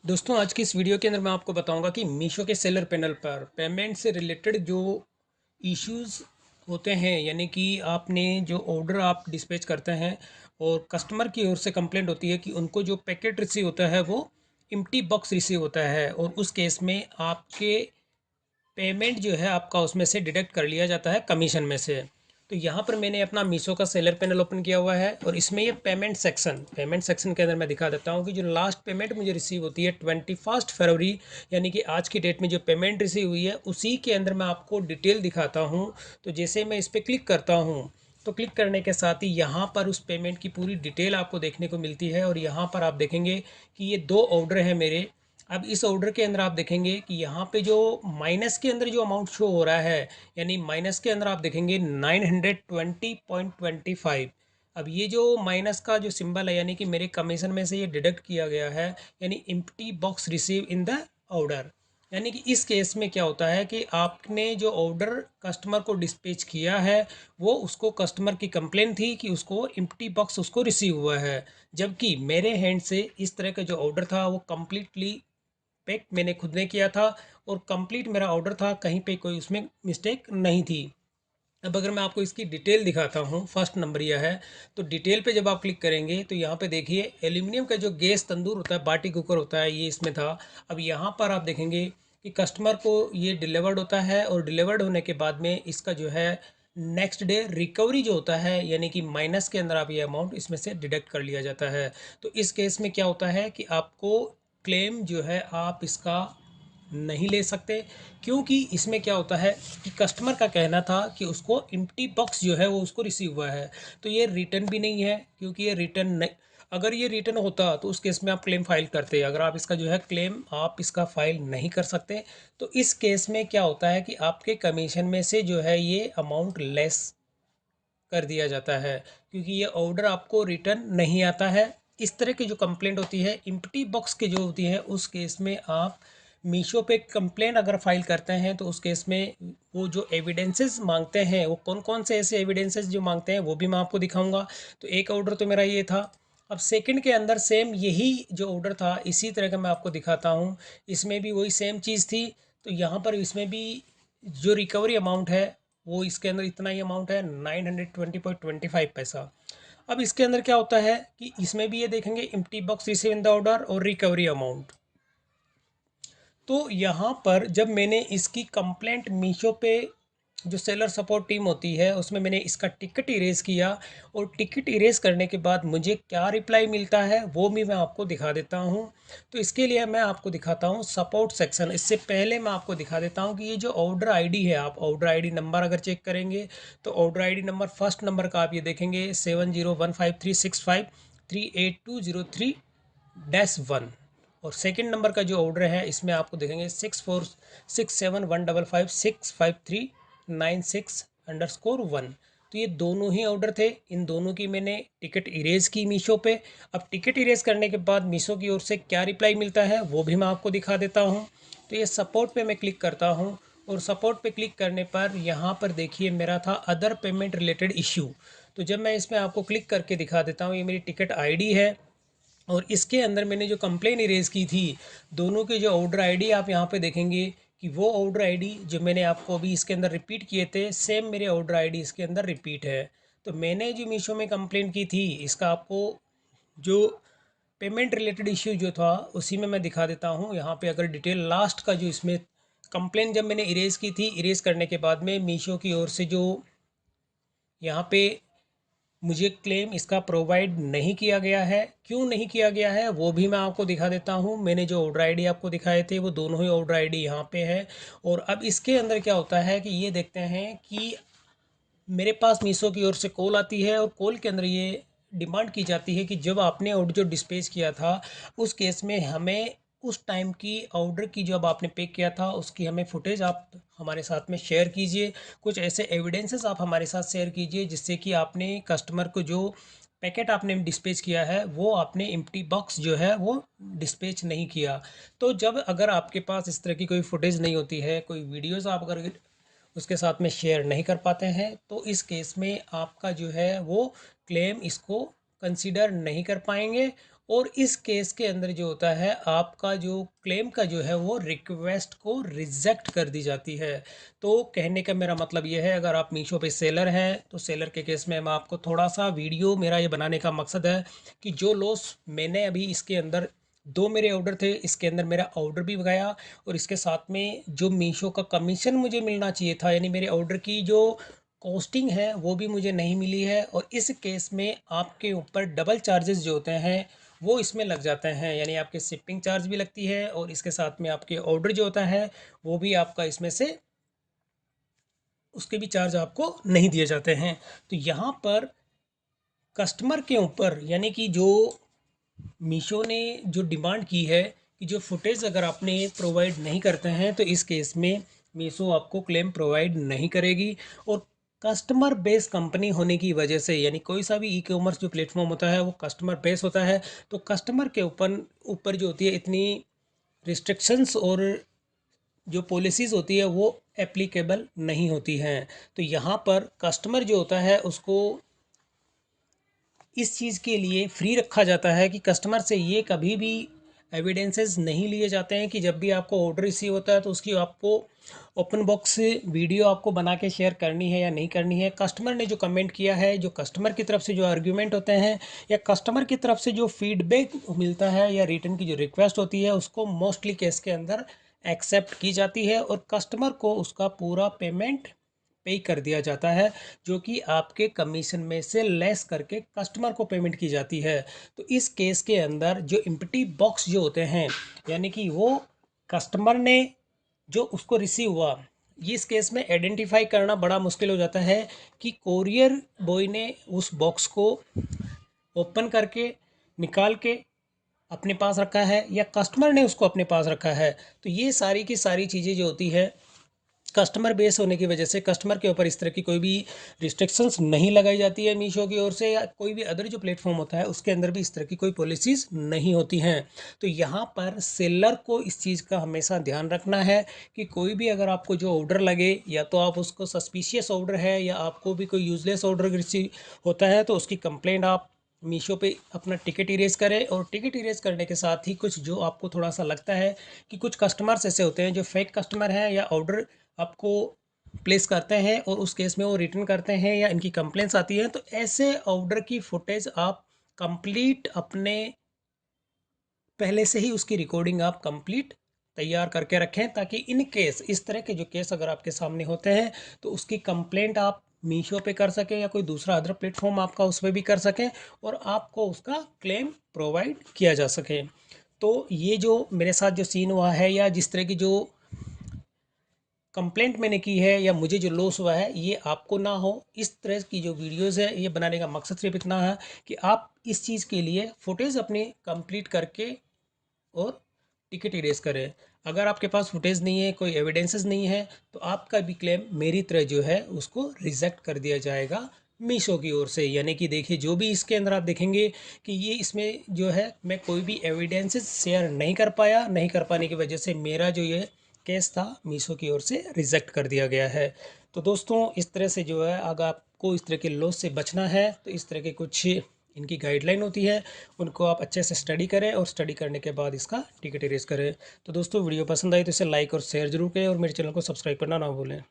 दोस्तों आज की इस वीडियो के अंदर मैं आपको बताऊंगा कि मीशो के सेलर पैनल पर पेमेंट से रिलेटेड जो इश्यूज होते हैं, यानी कि आपने जो ऑर्डर आप डिस्पैच करते हैं और कस्टमर की ओर से कंप्लेंट होती है कि उनको जो पैकेट रिसीव होता है वो एम्प्टी बॉक्स रिसीव होता है, और उस केस में आपके पेमेंट जो है आपका उसमें से डिडक्ट कर लिया जाता है कमीशन में से। तो यहाँ पर मैंने अपना मीशो का सेलर पैनल ओपन किया हुआ है और इसमें ये पेमेंट सेक्शन के अंदर मैं दिखा देता हूँ कि जो लास्ट पेमेंट मुझे रिसीव होती है 21 फरवरी, यानी कि आज की डेट में जो पेमेंट रिसीव हुई है उसी के अंदर मैं आपको डिटेल दिखाता हूँ। तो जैसे मैं इस पर क्लिक करता हूँ तो क्लिक करने के साथ ही यहाँ पर उस पेमेंट की पूरी डिटेल आपको देखने को मिलती है, और यहाँ पर आप देखेंगे कि ये दो ऑर्डर हैं मेरे। अब इस ऑर्डर के अंदर आप देखेंगे कि यहाँ पे जो माइनस के अंदर जो अमाउंट शो हो रहा है, यानी माइनस के अंदर आप देखेंगे 920.25। अब ये जो माइनस का जो सिंबल है, यानी कि मेरे कमीशन में से ये डिडक्ट किया गया है, यानी empty box receive in the order. यानी कि इस केस में क्या होता है कि आपने जो ऑर्डर कस्टमर को डिस्पैच किया है वो उसको कस्टमर की कंप्लेन थी कि उसको एम्प्टी बॉक्स उसको रिसीव हुआ है, जबकि मेरे हैंड से इस तरह का जो ऑर्डर था वो कम्प्लीटली पैक मैंने खुद ने किया था और कंप्लीट मेरा ऑर्डर था, कहीं पे कोई उसमें मिस्टेक नहीं थी। अब अगर मैं आपको इसकी डिटेल दिखाता हूँ, फर्स्ट नंबर यह है। तो डिटेल पे जब आप क्लिक करेंगे तो यहाँ पे देखिए एल्यूमिनियम का जो गैस तंदूर होता है, बाटी कुकर होता है, ये इसमें था। अब यहाँ पर आप देखेंगे कि कस्टमर को ये डिलीवर्ड होता है और डिलीवर्ड होने के बाद में इसका जो है नेक्स्ट डे रिकवरी जो होता है, यानी कि माइनस के अंदर आप ये अमाउंट इसमें से डिडक्ट कर लिया जाता है। तो इस केस में क्या होता है कि आपको क्लेम जो है आप इसका नहीं ले सकते, क्योंकि इसमें क्या होता है कि कस्टमर का कहना था कि उसको एम्प्टी बॉक्स जो है वो उसको रिसीव हुआ है। तो ये रिटर्न भी नहीं है, क्योंकि ये रिटर्न नहीं, अगर ये रिटर्न होता तो उस केस में आप क्लेम फाइल करते। अगर आप इसका जो है क्लेम आप इसका फाइल नहीं कर सकते, तो इस केस में क्या होता है कि आपके कमीशन में से जो है ये अमाउंट लेस कर दिया जाता है, क्योंकि ये ऑर्डर आपको रिटर्न नहीं आता है। इस तरह की जो कंप्लेंट होती है एम्प्टी बॉक्स की जो होती है, उस केस में आप मीशो पे कंप्लेंट अगर फाइल करते हैं तो उस केस में वो जो एविडेंसेस मांगते हैं, वो कौन कौन से ऐसे एविडेंसेस जो मांगते हैं वो भी मैं आपको दिखाऊंगा। तो एक ऑर्डर तो मेरा ये था। अब सेकंड के अंदर सेम यही जो ऑर्डर था इसी तरह का मैं आपको दिखाता हूँ, इसमें भी वही सेम चीज़ थी। तो यहाँ पर इसमें भी जो रिकवरी अमाउंट है वो इसके अंदर इतना ही अमाउंट है, 920.25 पैसा। अब इसके अंदर क्या होता है कि इसमें भी ये देखेंगे empty box receive in the order और रिकवरी अमाउंट। तो यहाँ पर जब मैंने इसकी कंप्लेंट मीशो पे जो सेलर सपोर्ट टीम होती है उसमें मैंने इसका टिकट इरेज किया, और टिकट इरेज करने के बाद मुझे क्या रिप्लाई मिलता है वो भी मैं आपको दिखा देता हूँ। तो इसके लिए मैं आपको दिखाता हूँ सपोर्ट सेक्शन। इससे पहले मैं आपको दिखा देता हूँ कि ये जो ऑर्डर आईडी है, आप ऑर्डर आईडी नंबर अगर चेक करेंगे तो order ID number first number का आप ये देखेंगे 70153653882031। और सेकंड नंबर का जो ऑर्डर है इसमें आपको देखेंगे 646715565396_1। तो ये दोनों ही ऑर्डर थे, इन दोनों की मैंने टिकट इरेज की मीशो पे। अब टिकट इरेज करने के बाद मीशो की ओर से क्या रिप्लाई मिलता है वो भी मैं आपको दिखा देता हूँ। तो ये सपोर्ट पे मैं क्लिक करता हूँ, और सपोर्ट पे क्लिक करने पर यहाँ पर देखिए मेरा था अदर पेमेंट रिलेटेड इश्यू। तो जब मैं इसमें आपको क्लिक करके दिखा देता हूँ, ये मेरी टिकट आईडी है और इसके अंदर मैंने जो कंप्लेन इरेज की थी, दोनों के जो ऑर्डर आईडी आप यहाँ पे देखेंगे कि वो ऑर्डर आईडी जो मैंने आपको अभी इसके अंदर रिपीट किए थे, सेम मेरे ऑर्डर आईडी इसके अंदर रिपीट है। तो मैंने जो मीशो में कंप्लेन की थी इसका आपको जो पेमेंट रिलेटेड इश्यू जो था उसी में मैं दिखा देता हूँ। यहाँ पे अगर डिटेल लास्ट का जो इसमें कंप्लेन जब मैंने इरेज की थी, इरेज करने के बाद में मीशो की ओर से जो यहाँ पे मुझे क्लेम इसका प्रोवाइड नहीं किया गया है, क्यों नहीं किया गया है वो भी मैं आपको दिखा देता हूँ। मैंने जो ऑर्डर आईडी आपको दिखाए थे वो दोनों ही ऑर्डर आईडी यहाँ पे है। और अब इसके अंदर क्या होता है कि ये देखते हैं कि मेरे पास मीशो की ओर से कॉल आती है, और कॉल के अंदर ये डिमांड की जाती है कि जब आपने ऑर्डर जो डिस्पैच किया था उस केस में हमें उस टाइम की ऑर्डर की जब आपने पे किया था उसकी हमें फुटेज आप हमारे साथ में शेयर कीजिए। कुछ ऐसे एविडेंसेस आप हमारे साथ शेयर कीजिए जिससे कि आपने कस्टमर को जो पैकेट आपने डिस्पैच किया है वो आपने एम्प्टी बॉक्स जो है वो डिस्पैच नहीं किया। तो जब अगर आपके पास इस तरह की कोई फुटेज नहीं होती है, कोई वीडियोज़ आप अगर उसके साथ में शेयर नहीं कर पाते हैं, तो इस केस में आपका जो है वो क्लेम इसको कंसीडर नहीं कर पाएंगे। और इस केस के अंदर जो होता है आपका जो क्लेम का जो है वो रिक्वेस्ट को रिजेक्ट कर दी जाती है। तो कहने का मेरा मतलब ये है, अगर आप मीशो पे सेलर हैं तो सेलर के केस में मैं आपको थोड़ा सा वीडियो, मेरा ये बनाने का मकसद है कि जो लॉस मैंने अभी इसके अंदर, दो मेरे ऑर्डर थे, इसके अंदर मेरा ऑर्डर भी गया और इसके साथ में जो मीशो का कमीशन मुझे मिलना चाहिए था, यानी मेरे ऑर्डर की जो कॉस्टिंग है वो भी मुझे नहीं मिली है। और इस केस में आपके ऊपर डबल चार्जेस जो होते हैं वो इसमें लग जाते हैं, यानी आपके शिपिंग चार्ज भी लगती है और इसके साथ में आपके ऑर्डर जो होता है वो भी आपका इसमें से, उसके भी चार्ज आपको नहीं दिए जाते हैं। तो यहाँ पर कस्टमर के ऊपर, यानी कि जो मीशो ने जो डिमांड की है कि जो फुटेज अगर आपने प्रोवाइड नहीं करते हैं तो इस केस में मीशो आपको क्लेम प्रोवाइड नहीं करेगी। और कस्टमर बेस कंपनी होने की वजह से, यानी कोई सा भी ई कॉमर्स जो प्लेटफॉर्म होता है वो कस्टमर बेस होता है, तो कस्टमर के ऊपर ऊपर जो होती है इतनी रिस्ट्रिक्शंस और जो पॉलिसीज़ होती है वो एप्लीकेबल नहीं होती हैं। तो यहाँ पर कस्टमर जो होता है उसको इस चीज़ के लिए फ्री रखा जाता है कि कस्टमर से ये कभी भी एविडेंसेस नहीं लिए जाते हैं कि जब भी आपको ऑर्डर रिसीव होता है तो उसकी आपको ओपन बॉक्स वीडियो आपको बना के शेयर करनी है या नहीं करनी है। कस्टमर ने जो कमेंट किया है, जो कस्टमर की तरफ से जो आर्ग्यूमेंट होते हैं या कस्टमर की तरफ से जो फीडबैक मिलता है या रिटर्न की जो रिक्वेस्ट होती है उसको मोस्टली केस के अंदर एक्सेप्ट की जाती है और कस्टमर को उसका पूरा पेमेंट पे कर दिया जाता है, जो कि आपके कमीशन में से लेस करके कस्टमर को पेमेंट की जाती है। तो इस केस के अंदर जो एम्प्टी बॉक्स जो होते हैं, यानी कि वो कस्टमर ने जो उसको रिसीव हुआ, इस केस में आइडेंटिफाई करना बड़ा मुश्किल हो जाता है कि कोरियर बॉय ने उस बॉक्स को ओपन करके निकाल के अपने पास रखा है या कस्टमर ने उसको अपने पास रखा है। तो ये सारी की सारी चीज़ें जो होती है कस्टमर बेस होने की वजह से कस्टमर के ऊपर इस तरह की कोई भी रिस्ट्रिक्शंस नहीं लगाई जाती है मीशो की ओर से, या कोई भी अदर जो प्लेटफॉर्म होता है उसके अंदर भी इस तरह की कोई पॉलिसीज़ नहीं होती हैं। तो यहाँ पर सेलर को इस चीज़ का हमेशा ध्यान रखना है कि कोई भी अगर आपको जो ऑर्डर लगे, या तो आप उसको सस्पिशियस ऑर्डर है या आपको भी कोई यूजलेस ऑर्डर रिसीव होता है तो उसकी कंप्लेंट आप मीशो पे अपना टिकट इरेज करें। और टिकट इरेज करने के साथ ही कुछ जो आपको थोड़ा सा लगता है कि कुछ कस्टमर्स ऐसे होते हैं जो फेक कस्टमर हैं या ऑर्डर आपको प्लेस करते हैं और उस केस में वो रिटर्न करते हैं या इनकी कंप्लेंट्स आती हैं, तो ऐसे ऑर्डर की फुटेज आप कंप्लीट अपने पहले से ही उसकी रिकॉर्डिंग आप कंप्लीट तैयार करके रखें, ताकि इन केस इस तरह के जो केस अगर आपके सामने होते हैं तो उसकी कंप्लेंट आप मीशो पे कर सकें या कोई दूसरा अदर प्लेटफॉर्म आपका उस पर भी कर सकें और आपको उसका क्लेम प्रोवाइड किया जा सके। तो ये जो मेरे साथ जो सीन हुआ है या जिस तरह की जो कंप्लेंट मैंने की है या मुझे जो लॉस हुआ है ये आपको ना हो, इस तरह की जो वीडियोस है ये बनाने का मकसद सिर्फ इतना है कि आप इस चीज़ के लिए फुटेज अपनी कंप्लीट करके और टिकट इरेज करें। अगर आपके पास फुटेज नहीं है, कोई एविडेंसेस नहीं है, तो आपका भी क्लेम मेरी तरह जो है उसको रिजेक्ट कर दिया जाएगा मीशो की ओर से। यानी कि देखिए जो भी इसके अंदर आप देखेंगे कि ये इसमें जो है मैं कोई भी एविडेंसेस शेयर नहीं कर पाया, नहीं कर पाने की वजह से मेरा जो ये केस था मीशो की ओर से रिजेक्ट कर दिया गया है। तो दोस्तों इस तरह से जो है अगर आपको इस तरह के लॉस से बचना है तो इस तरह के कुछ इनकी गाइडलाइन होती है, उनको आप अच्छे से स्टडी करें और स्टडी करने के बाद इसका टिकट इरेज करें। तो दोस्तों वीडियो पसंद आई तो इसे लाइक और शेयर जरूर करें और मेरे चैनल को सब्सक्राइब करना ना भूलें।